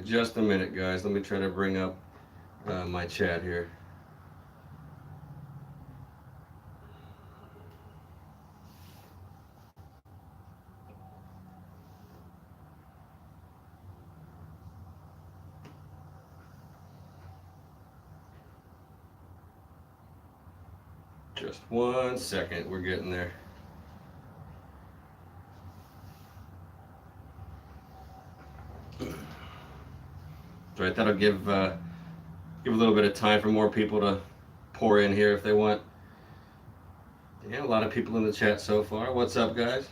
just a minute, guys. Let me try to bring up my chat here. Just 1 second. We're getting there. Right, that'll give a little bit of time for more people to pour in here if they want. Yeah, a lot of people in the chat so far. What's up, guys?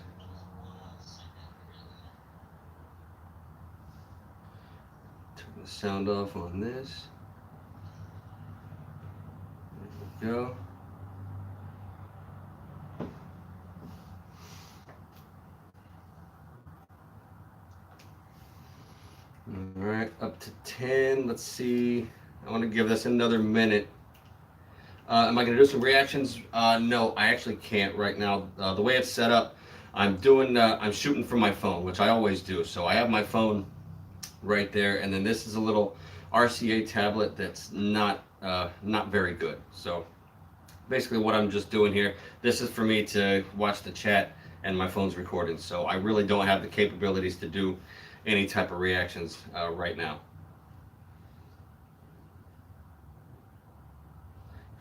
Turn the sound off on this. There we go. All right, up to 10. Let's see. I want to give this another minute. Am I going to do some reactions? No, I actually can't right now. The way it's set up, I'm shooting from my phone, which I always do. So I have my phone right there, and then this is a little RCA tablet that's not very good. So basically what I'm just doing here, this is for me to watch the chat, and my phone's recording. So I really don't have the capabilities to do any type of reactions right now.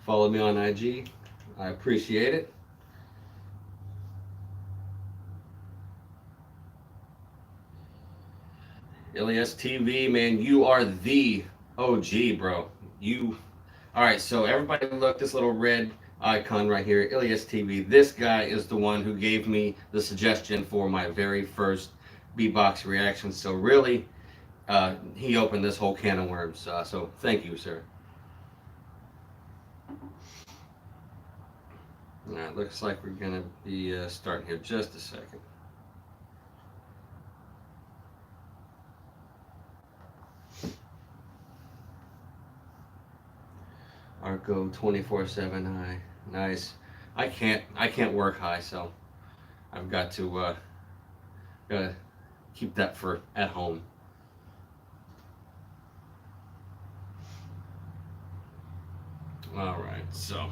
Follow me on IG. I appreciate it. Ilias TV, man, you are the OG, bro. All right, so everybody look, this little red icon right here, Ilias TV. This guy is the one who gave me the suggestion for my very first beatbox reaction. So really, he opened this whole can of worms. So thank you, sir. All right, looks like we're gonna be starting here just a second. Arco 24/7 high, nice. I can't work high, so I've got to gotta keep that for at home. All right, so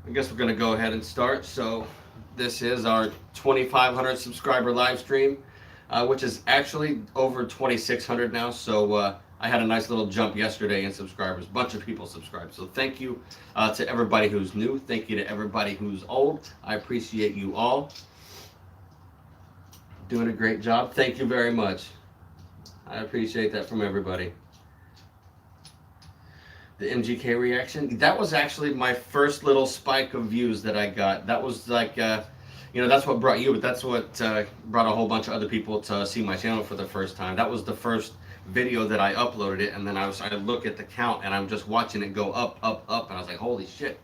I guess we're gonna go ahead and start. So this is our 2,500 subscriber live stream, which is actually over 2,600 now. So I had a nice little jump yesterday in subscribers. A bunch of people subscribed. So thank you to everybody who's new. Thank you to everybody who's old. I appreciate you all. Doing a great job. Thank you very much. I appreciate that from everybody. The MGK reaction, that was actually my first little spike of views that I got. That was like, that's what brought you, but that's what brought a whole bunch of other people to see my channel for the first time. That was the first video that I uploaded it, and then I look at the count, and I'm just watching it go up, up, up, and I was like, holy shit.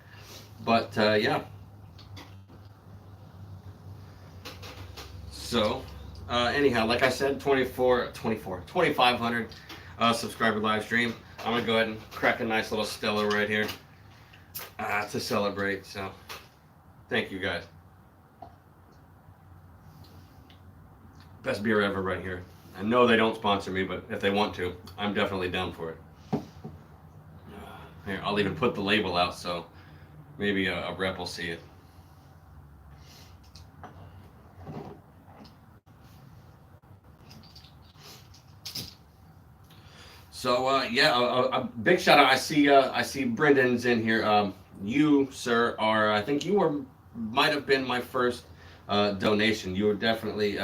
But yeah. So, anyhow, like I said, 2,500 subscriber live stream. I'm gonna go ahead and crack a nice little Stella right here to celebrate. So, thank you guys. Best beer ever right here. I know they don't sponsor me, but if they want to, I'm definitely down for it. Here, I'll even put the label out so maybe a rep will see it. So yeah, a big shout out. I see Brendan's in here. You, sir, are I think you might have been my first donation. You were definitely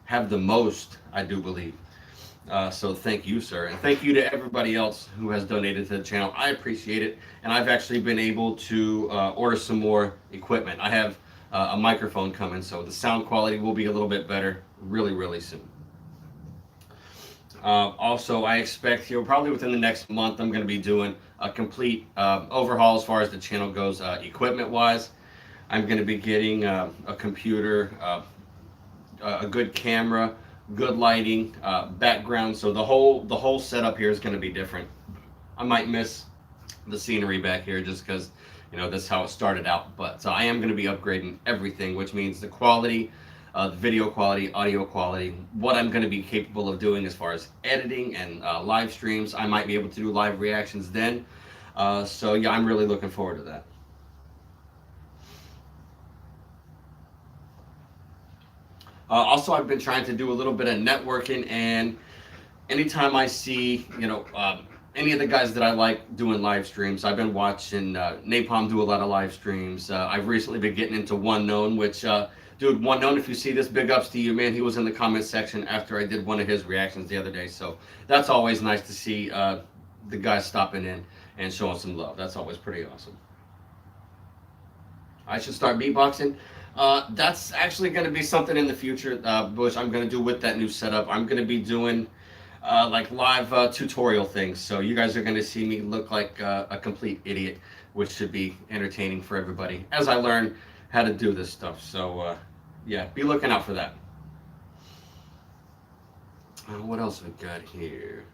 have the most, I do believe. So thank you, sir, and thank you to everybody else who has donated to the channel. I appreciate it, and I've actually been able to order some more equipment. I have a microphone coming, so the sound quality will be a little bit better really, really soon. Also, I expect here probably within the next month, I'm going to be doing a complete overhaul as far as the channel goes, equipment-wise. I'm going to be getting a computer, a good camera, good lighting, background. So the whole setup here is going to be different. I might miss the scenery back here just because this is how it started out. But I am going to be upgrading everything, which means the quality video quality, audio quality, what I'm going to be capable of doing as far as editing and live streams. I might be able to do live reactions then. So yeah, I'm really looking forward to that. Also, I've been trying to do a little bit of networking, and anytime I see, any of the guys that I like doing live streams, I've been watching Napalm do a lot of live streams. I've recently been getting into One Known, which, dude, One Known, if you see this, big ups to you, man. He was in the comment section after I did one of his reactions the other day, so that's always nice to see the guys stopping in and showing some love. That's always pretty awesome. I should start beatboxing. That's actually going to be something in the future, which I'm going to do with that new setup. I'm going to be doing like live tutorial things. So you guys are going to see me look like a complete idiot, which should be entertaining for everybody as I learn how to do this stuff. So yeah, be looking out for that. What else we got here?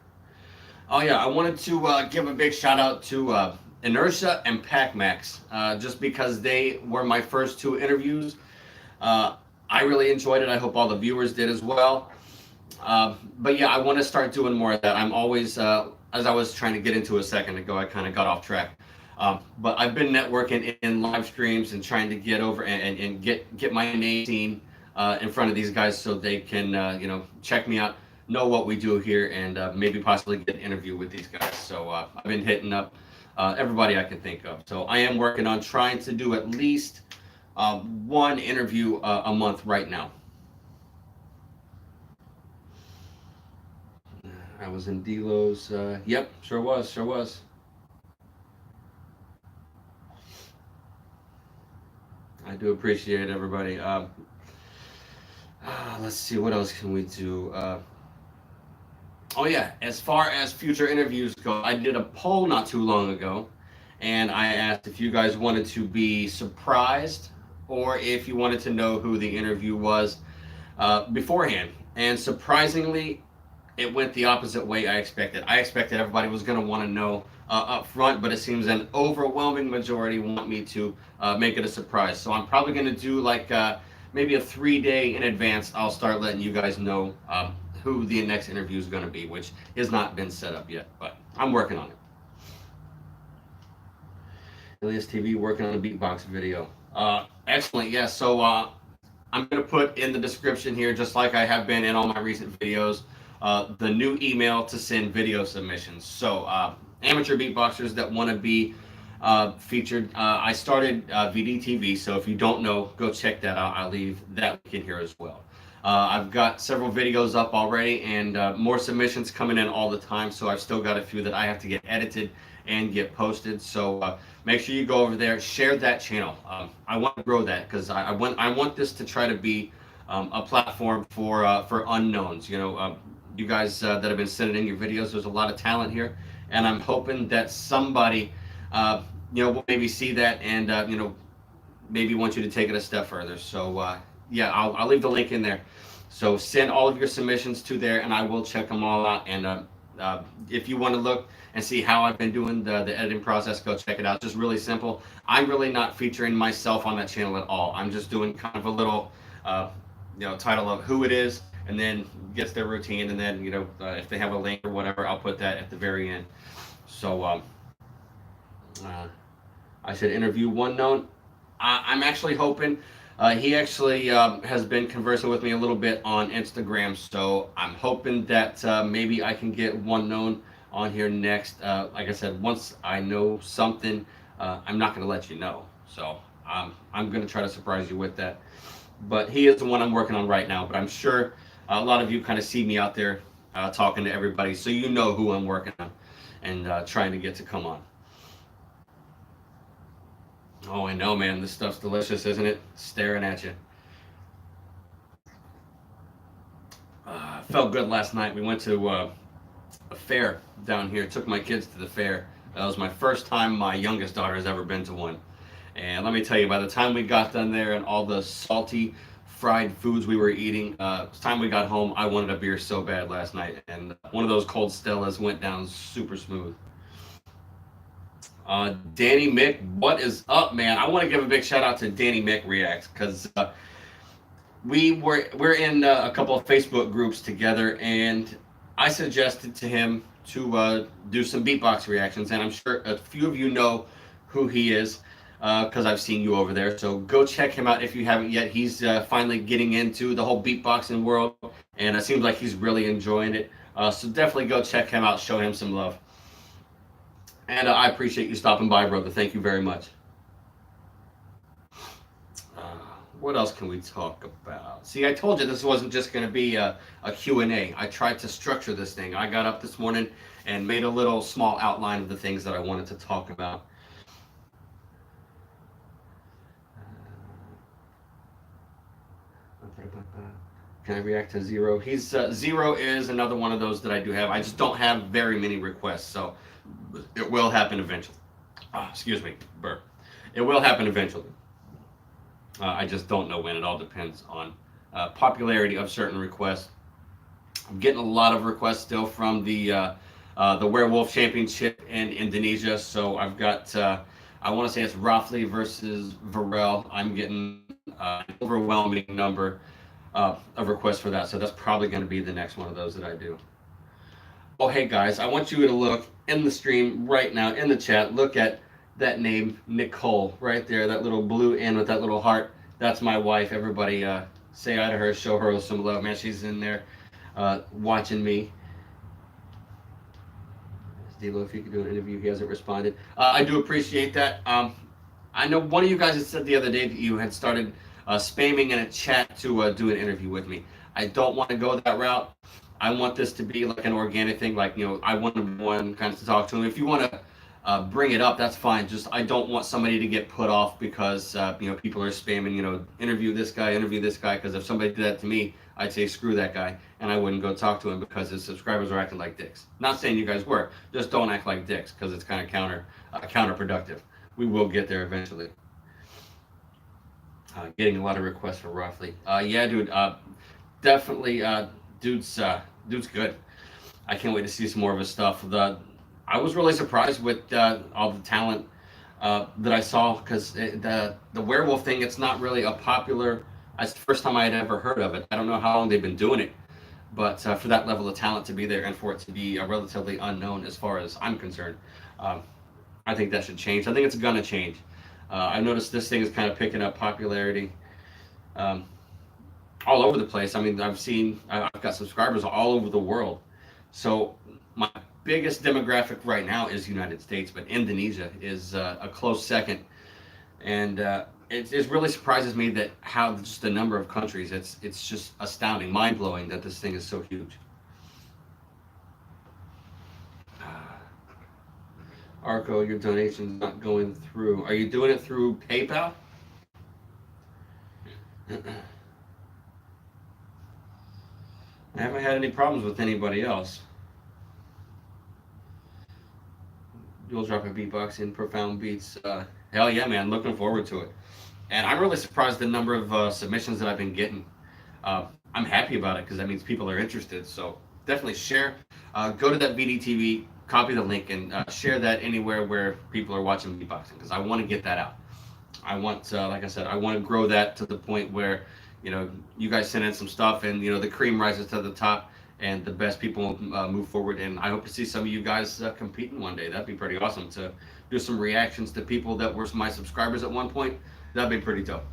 Oh yeah, I wanted to give a big shout out to Inertia and PacMax, just because they were my first two interviews. I really enjoyed it. I hope all the viewers did as well. But yeah, I want to start doing more of that. I'm always, as I was trying to get into a second ago, I kind of got off track. But I've been networking in live streams and trying to get over and get my name seen in front of these guys so they can, check me out, know what we do here, and maybe possibly get an interview with these guys. So I've been hitting up everybody I can think of. So I am working on trying to do at least one interview a month right now. I was in Delo's. Yep, sure was, sure was. I do appreciate everybody. Let's see, what else can we do? Oh yeah, as far as future interviews go, I did a poll not too long ago, and I asked if you guys wanted to be surprised or if you wanted to know who the interview was beforehand. And surprisingly, it went the opposite way I expected. I expected everybody was going to want to know up front, but it seems an overwhelming majority want me to make it a surprise. So I'm probably going to do like maybe a 3 day in advance. I'll start letting you guys know who the next interview is going to be, which has not been set up yet, but I'm working on it. Elias TV working on a beatbox video. Excellent. Yeah. So I'm going to put in the description here, just like I have been in all my recent videos, the new email to send video submissions. So amateur beatboxers that want to be featured. I started VDTV, so if you don't know, go check that out. I'll leave that link in here as well. I've got several videos up already, and more submissions coming in all the time, so I've still got a few that I have to get edited and get posted. So make sure you go over there, share that channel. I want to grow that because I want this to try to be a platform for unknowns. You guys that have been sending in your videos, there's a lot of talent here, and I'm hoping that somebody will maybe see that and maybe want you to take it a step further. So yeah, I'll leave the link in there. So send all of your submissions to there, and I will check them all out. And if you want to look and see how I've been doing the editing process, go check it out. Just really simple. I'm really not featuring myself on that channel at all. I'm just doing kind of a little title of who it is, and then gets their routine, and then if they have a link or whatever, I'll put that at the very end. So I should interview One Known. I'm actually hoping. He actually has been conversing with me a little bit on Instagram, so I'm hoping that maybe I can get One Known on here next. Like I said, once I know something, I'm not going to let you know. So I'm going to try to surprise you with that. But he is the one I'm working on right now. But I'm sure a lot of you kind of see me out there talking to everybody, so you know who I'm working on and trying to get to come on. Oh, I know, man. This stuff's delicious, isn't it? Staring at you. Felt good last night. We went to a fair down here. Took my kids to the fair. That was my first time my youngest daughter has ever been to one. And let me tell you, by the time we got done there and all the salty fried foods we were eating, the time we got home, I wanted a beer so bad last night. And one of those cold Stellas went down super smooth. Danny Mick, what is up, man? I want to give a big shout out to Danny Mick Reacts because we're in a couple of Facebook groups together, and I suggested to him to do some beatbox reactions, and I'm sure a few of you know who he is because I've seen you over there. So go check him out if you haven't yet. He's finally getting into the whole beatboxing world, and it seems like he's really enjoying it. So definitely go check him out, show him some love. And I appreciate you stopping by, brother. Thank you very much. Uh, what else can we talk about? See, I told you this wasn't just going to be a Q&A. I tried to structure this thing. I got up this morning and made a little small outline of the things that I wanted to talk about. Can I react to Zero? He's Zero is another one of those that I do have. I just don't have very many requests, so it will happen eventually. Excuse me, burp. It will happen eventually. I just don't know when. It all depends on popularity of certain requests. I'm getting a lot of requests still from the Werewolf Championship in Indonesia. So I've got I want to say it's Rafley versus Varel. I'm getting an overwhelming number of requests for that. So that's probably going to be the next one of those that I do. Oh, hey guys, I want you to look in the stream right now in the chat. Look at that name, Nicole, right there. That little blue N with that little heart. That's my wife. Everybody say hi to her, show her some love. Man, she's in there watching me. Devo, if you could do an interview, he hasn't responded. I do appreciate that. I know one of you guys had said the other day that you had started spamming in a chat to do an interview with me. I don't want to go that route. I want this to be like an organic thing. Like, I want one kind of to talk to him. If you want to bring it up, that's fine. Just I don't want somebody to get put off because people are spamming. Interview this guy, interview this guy. Because if somebody did that to me, I'd say screw that guy, and I wouldn't go talk to him because his subscribers are acting like dicks. Not saying you guys were, just don't act like dicks because it's kind of counterproductive. We will get there eventually. Getting a lot of requests for Roughly. Yeah, dude. Definitely, dude's good. I can't wait to see some more of his stuff. I was really surprised with all the talent that I saw because the werewolf thing. It's not really a popular. It's the first time I had ever heard of it. I don't know how long they've been doing it, but for that level of talent to be there and for it to be relatively unknown as far as I'm concerned, I think that should change. I think it's gonna change. I've noticed this thing is kind of picking up popularity all over the place. I mean, I've got subscribers all over the world. So my biggest demographic right now is United States, but Indonesia is a close second. And it really surprises me that how just the number of countries. It's just astounding, mind blowing that this thing is so huge. Arco, your donation's not going through. Are you doing it through PayPal? I haven't had any problems with anybody else. You'll drop a beatbox in profound beats. Hell yeah, man. Looking forward to it. And I'm really surprised the number of submissions that I've been getting. I'm happy about it because that means people are interested. So definitely share. Go to that VDTV, copy the link, and share that anywhere where people are watching beatboxing because I want to get that out. I want, like I said, I want to grow that to the point where, you guys send in some stuff and, the cream rises to the top and the best people move forward. And I hope to see some of you guys competing one day. That'd be pretty awesome to do some reactions to people that were my subscribers at one point. That'd be pretty dope.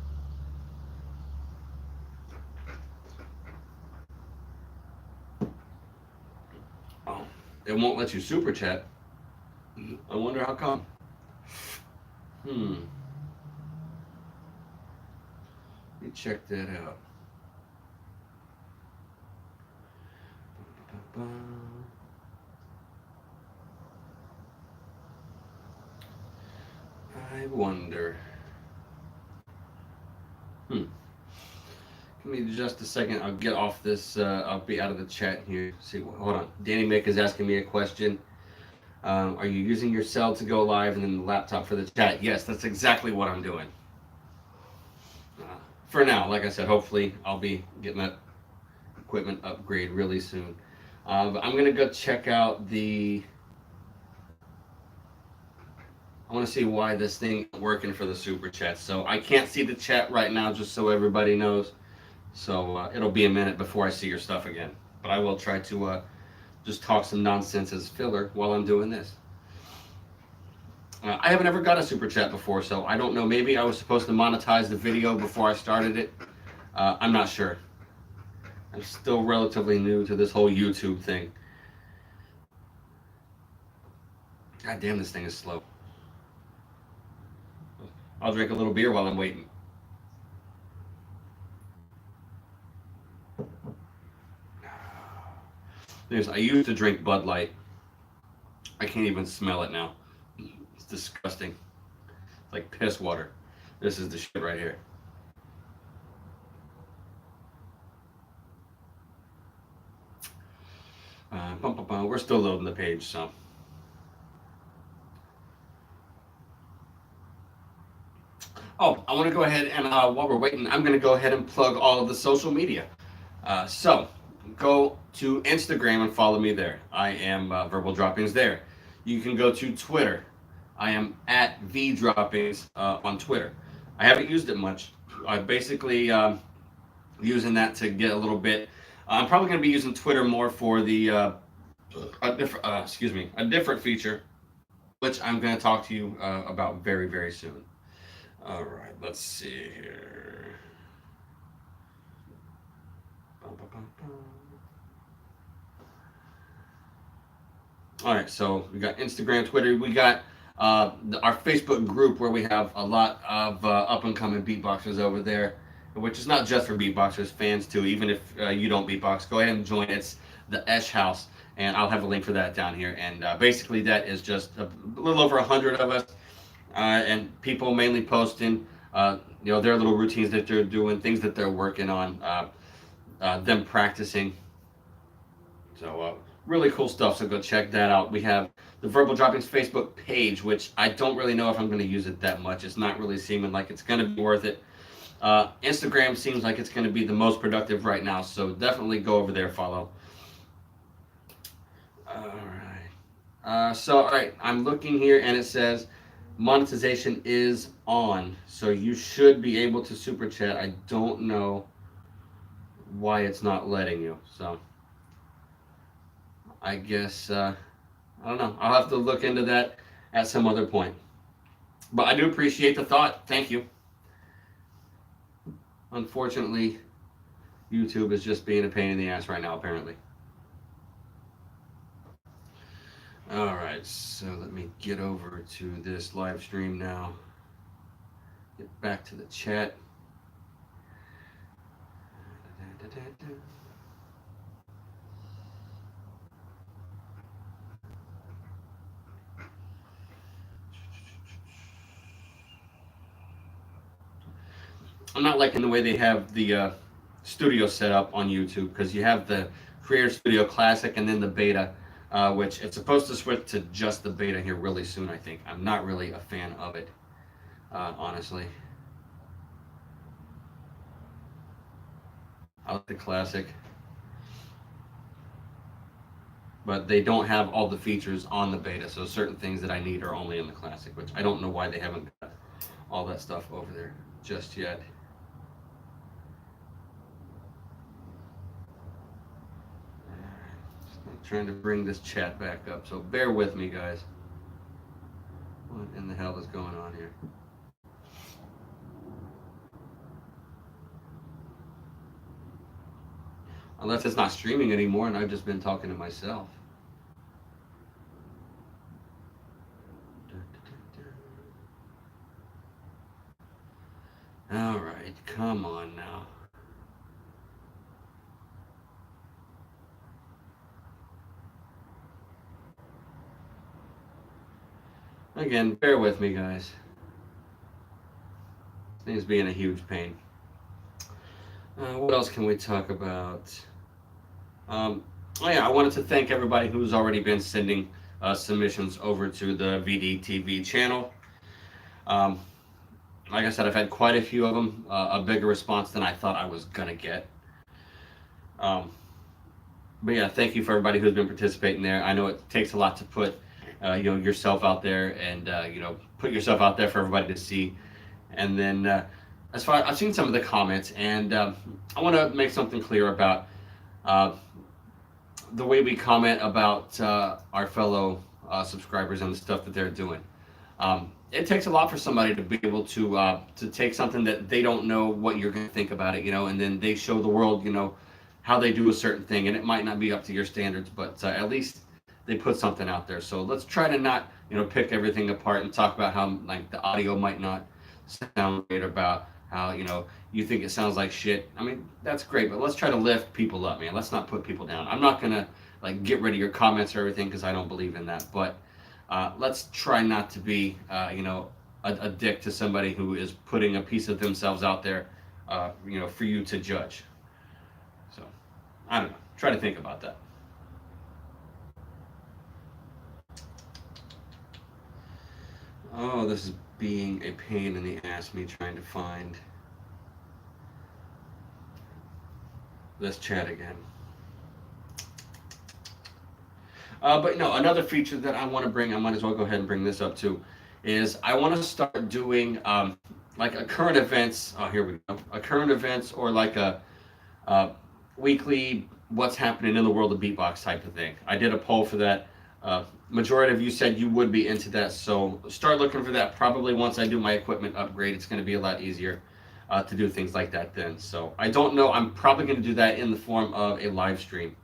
Oh, it won't let you super chat. I wonder how come. Let me check that out. I wonder. Give me just a second. I'll get off this. I'll be out of the chat here. See, hold on. Danny Mick is asking me a question. Are you using your cell to go live and then the laptop for the chat? Yes, that's exactly what I'm doing. For now, like I said, hopefully I'll be getting that equipment upgrade really soon. But I'm gonna go check out I want to see why this thing isn't working for the super chat. So I can't see the chat right now, just so everybody knows. So it'll be a minute before I see your stuff again. But I will try to just talk some nonsense as filler while I'm doing this. I haven't ever got a super chat before, so I don't know. Maybe I was supposed to monetize the video before I started it. I'm not sure. I'm still relatively new to this whole YouTube thing. God damn, this thing is slow. I'll drink a little beer while I'm waiting. I used to drink Bud Light. I can't even smell it now. It's disgusting. It's like piss water. This is the shit right here. We're still loading the page, so. Oh, I want to go ahead and while we're waiting, I'm going to go ahead and plug all of the social media. So go to Instagram and follow me there. I am Verbal Droppings there. You can go to Twitter. I am at VDroppings on Twitter. I haven't used it much. I'm basically using that to get a little bit. I'm probably going to be using Twitter more for the a different feature, which I'm going to talk to you about very, very soon. All right, let's see here. All right, so we got Instagram, Twitter. We got our Facebook group where we have a lot of up-and-coming beatboxers over there, which is not just for beatboxers, fans too. Even if you don't beatbox, go ahead and join. It's the Esh House, and I'll have a link for that down here. And basically, that is just a little over 100 of us, and people mainly posting, their little routines that they're doing, things that they're working on, them practicing. So really cool stuff. So go check that out. We have the Verbal Droppings Facebook page, which I don't really know if I'm going to use it that much. It's not really seeming like it's going to be worth it. Instagram seems like it's going to be the most productive right now, so definitely go over there, follow. All right, I'm looking here and it says monetization is on, so you should be able to super chat. I don't know why it's not letting you, so I guess I don't know. I'll have to look into that at some other point. But I do appreciate the thought. Thank you. Unfortunately, YouTube is just being a pain in the ass right now, apparently. All right, so let me get over to this live stream now. Get back to the chat. I'm not liking the way they have the studio set up on YouTube, because you have the Creator Studio Classic and then the Beta, which it's supposed to switch to just the Beta here really soon, I think. I'm not really a fan of it, honestly. I like the Classic, but they don't have all the features on the Beta, so certain things that I need are only in the Classic, which I don't know why they haven't got all that stuff over there just yet. Trying to bring this chat back up, so bear with me, guys. What in the hell is going on here? Unless it's not streaming anymore and I've just been talking to myself. All right, come on now. Again, bear with me, guys. This thing's being a huge pain. What else can we talk about? Oh yeah, I wanted to thank everybody who's already been sending submissions over to the VDTV channel. Like I said, I've had quite a few of them, a bigger response than I thought I was gonna get. But yeah, thank you for everybody who's been participating there. I know it takes a lot to put yourself out there and put yourself out there for everybody to see, and then as far I've seen some of the comments, and I want to make something clear about uh, the way we comment about our fellow subscribers and the stuff that they're doing. It takes a lot for somebody to be able to take something that they don't know what you're going to think about it, and then they show the world, how they do a certain thing, and it might not be up to your standards, but at least they put something out there. So let's try to not, pick everything apart and talk about how like the audio might not sound great, about how you think it sounds like shit. I mean, that's great, but let's try to lift people up, man. Let's not put people down. I'm not gonna like get rid of your comments or everything because I don't believe in that, but let's try not to be, a dick to somebody who is putting a piece of themselves out there, for you to judge. So, I don't know. Try to think about that. Oh, this is being a pain in the ass, me trying to find this chat again. But no, another feature that I want to bring, I might as well go ahead and bring this up too, is I want to start doing like a current events. Oh, here we go. A current events, or like a weekly what's happening in the world of beatbox type of thing. I did a poll for that. Majority of you said you would be into that, so start looking for that. Probably once I do my equipment upgrade, it's going to be a lot easier to do things like that then. So I don't know. I'm probably going to do that in the form of a live stream.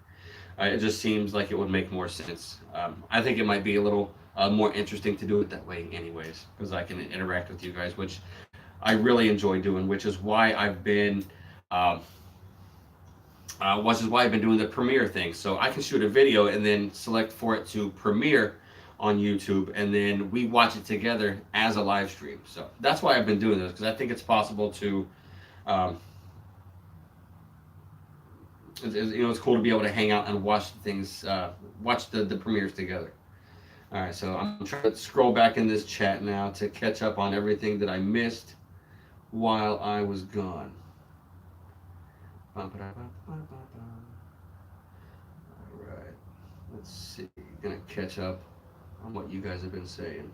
It just seems like it would make more sense. I think it might be a little more interesting to do it that way, anyways, because I can interact with you guys, which I really enjoy doing. Which is why I've been, doing the premiere thing. So I can shoot a video and then select for it to premiere on YouTube, and then we watch it together as a live stream. So that's why I've been doing this, because I think it's possible to. Um, it's cool to be able to hang out and watch things, watch the premieres together. All right, so I'm trying to scroll back in this chat now to catch up on everything that I missed while I was gone. All right, let's see. Gonna catch up on what you guys have been saying.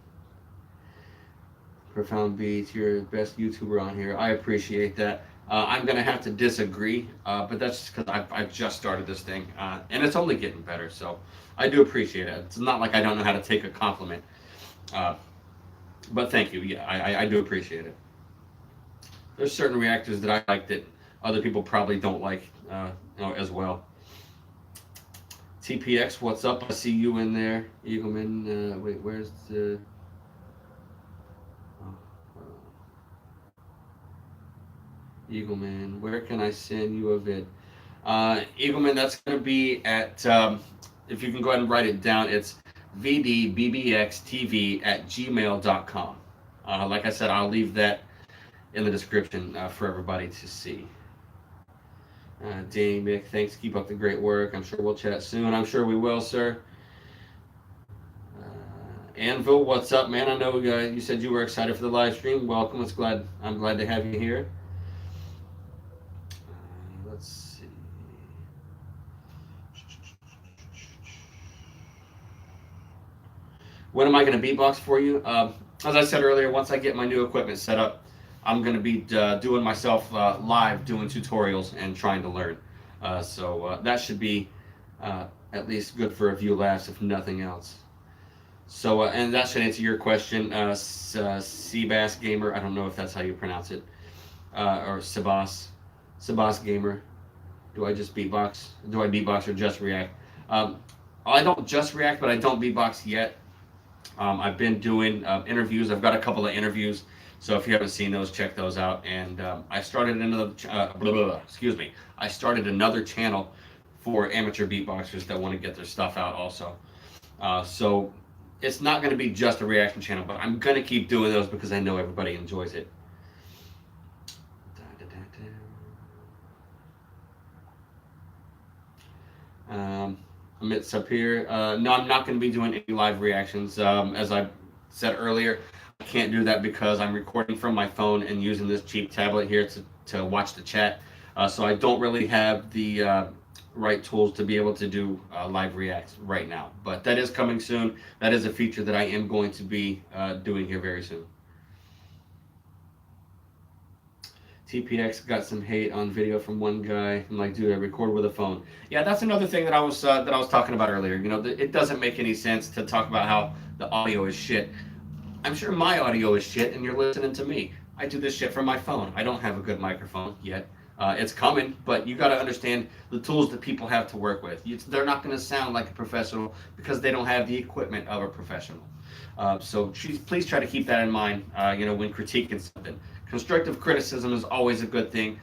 Profound Beats, you're the best YouTuber on here. I appreciate that. I'm gonna have to disagree, but that's just because I've just started this thing, and it's only getting better. So I do appreciate it. It's not like I don't know how to take a compliment, uh, but thank you. Yeah, I do appreciate it. There's certain reactors that I like that other people probably don't like, as well. TPX, what's up? I see you in there, Eagleman. Wait, where's the? Eagleman, where can I send you a vid? Eagleman, that's going to be at, if you can go ahead and write it down, it's vdbbxtv at gmail.com. Like I said, I'll leave that in the description for everybody to see. Danny Mick, thanks. Keep up the great work. I'm sure we'll chat soon. I'm sure we will, sir. Anvil, what's up, man? I know you said you were excited for the live stream. Welcome. I'm glad to have you here. Let's see. When am I going to beatbox for you? As I said earlier, once I get my new equipment set up, I'm going to be doing myself live, doing tutorials and trying to learn. So that should be at least good for a few laughs, if nothing else. So, and that should answer your question, Seabass Gamer. I don't know if that's how you pronounce it, or Sebas Gamer. Do I just beatbox? Do I beatbox or just react? I don't just react, but I don't beatbox yet. I've been doing interviews. I've got a couple of interviews, so if you haven't seen those, check those out. And I started another. Excuse me. I started another channel for amateur beatboxers that want to get their stuff out also. So it's not going to be just a reaction channel, but I'm going to keep doing those because I know everybody enjoys it. Amit Sapir. No, I'm not going to be doing any live reactions. As I said earlier, I can't do that because I'm recording from my phone and using this cheap tablet here to watch the chat. So I don't really have the right tools to be able to do live reacts right now. But that is coming soon. That is a feature that I am going to be doing here very soon. TPX got some hate on video from one guy. I'm like, dude, I record with a phone. Yeah, that's another thing that I was talking about earlier. You know, it doesn't make any sense to talk about how the audio is shit. I'm sure my audio is shit, and you're listening to me. I do this shit from my phone. I don't have a good microphone yet. It's coming, but you got to understand the tools that people have to work with. They're not going to sound like a professional because they don't have the equipment of a professional. So please try to keep that in mind, when critiquing something. Constructive criticism is always a good thing,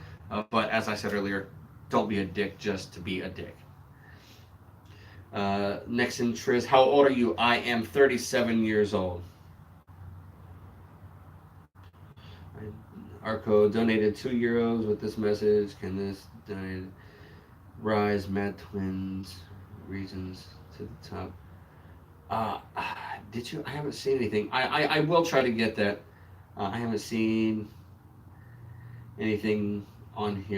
but as I said earlier, don't be a dick just to be a dick. Next in Triz, how old are you? I am 37 years old. Arco donated €2 with this message. Can this donate rise Mad Twins reasons to the top? Did you? I haven't seen anything. I will try to get that. I haven't seen anything on here.